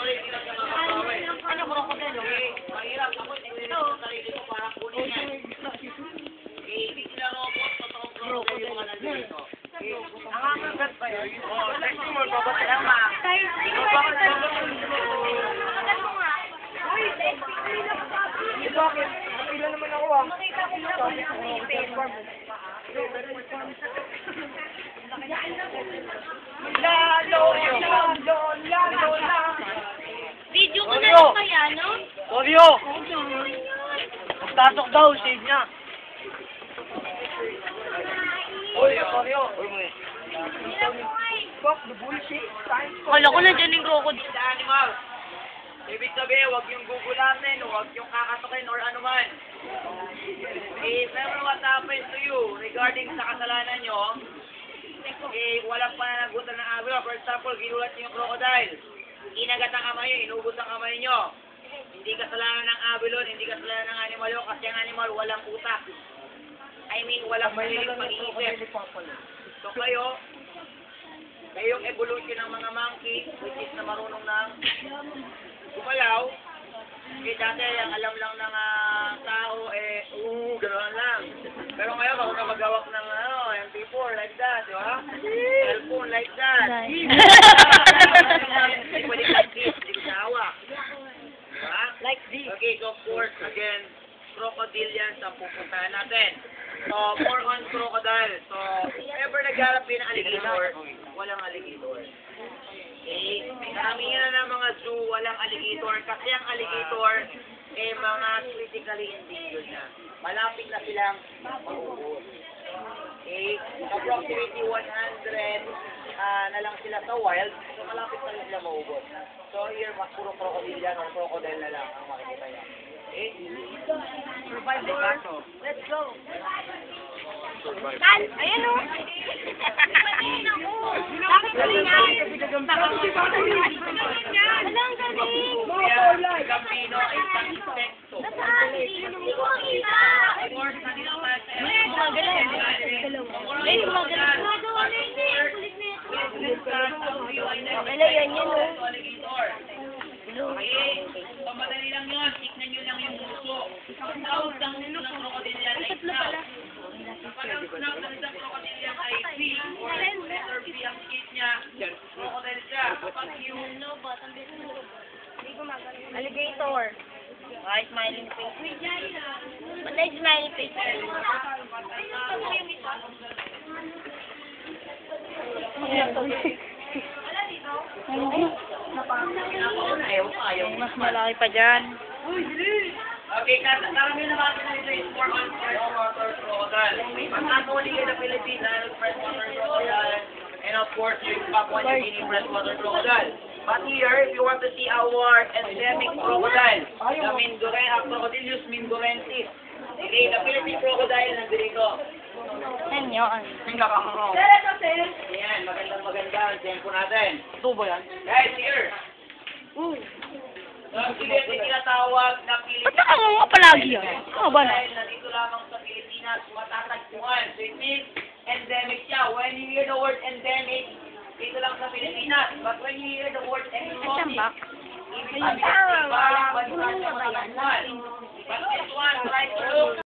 Ano ko ako din, no? Mahirap ako, hindi ko sarili ko para kunin yan. Hindi sila robot, totoong robot yung mga nandito. Nakakagat pa yun. Testing mo, robot lang ma. Kahit hindi ko Nakagat mo nga. Uy, Bakit? Napila naman ako ah. makita ko na ba yung ipin? Lalo. Video ko na lang kaya, no? Oreo! Pasok daw, shade niya. Oreo. Fuck the bullshit. Kala ko na dyan yung crocodile. The animal. Ibig sabihin, huwag yung gugulatin, huwag yung kakatukin or anuman. If ever what happens to you regarding sa kasalanan nyo, walang pananagutan ng abilo. For example, ginulat nyo yung crocodile. Inagat ang kamay nyo, inubos ang kamay nyo. Hindi kasalanan ng abilon, hindi kasalanan ng animal yun, kasi ang animal walang utak. I mean, walang malilig pag-iisip. So kayong evolution ng mga monkey, which is na marunong ng gumalaw, dati ang alam lang ng tao, gano'n lang. Pero ngayon, ako na magawak ng MP4 like that, di ba? Cellphone like that. Hindi pwede like this, hindi ko hawak. Diba? Like this. Okay, so of course, again, crocodile yan sa pupuntahan natin. So, more on crocodile. So, if ever nagharap din ng alligator, walang alligator. Okay? Karamihan na ng mga zoo, walang alligator. Kasi ang alligator, mga critically endangered na. Malapit na silang maubos. Okay? Approximately 100 na lang sila sa wild, so malapit na sila maubos. So, here, puro crocodile yan or crocodile na lang ang makikita niya. Okay? Survive the battle. Let's go! Saan? Ayan o. Bakit galing yan? Walang galing. Kaya, Gambino ay isang insekto. Nasaan? Hindi ko makita. Of course, kanina pa sa Gumagalaw. Ay, gumagalaw. Gumagawa na yun eh. Kulit na ito. Wala yan yan o. So, madali lang yun. Tignan nyo lang yung muso. Ang tawag ng crocodile yan ay snout. Kapag ang snout ng isang crocodile yan ay V, or letter V ang kit niya, crocodile siya. Kapag yung Alligator. Ay, smiling face. Ba't ay smiling face? ayaw. Mas malaki pa dyan. Okay, karamihan na natin na ito is more on freshwater crocodile. But not only in the Philippines, freshwater crocodile, and of course, yung Papua New Guinea freshwater crocodile. But here, if you want to see our endemic crocodile, the Crocodilus mingorensis. Okay, the Philippine crocodile nandito. Yan yun. Ayan, maganda ang tempo natin. Ito ba yan? Guys, here. Ang tinatawag na Ba't Philippine nakagawa palagi yan? Ano ba na? dahil nandito lamang sa Pilipinas matatagpuan. So it means endemic siya. When you hear the word endemic, dito lang sa Pilipinas. But when you hear the word exotic, Tambak. ibig sabihin, ibang bansa natin matatagpuan. But this one, try to look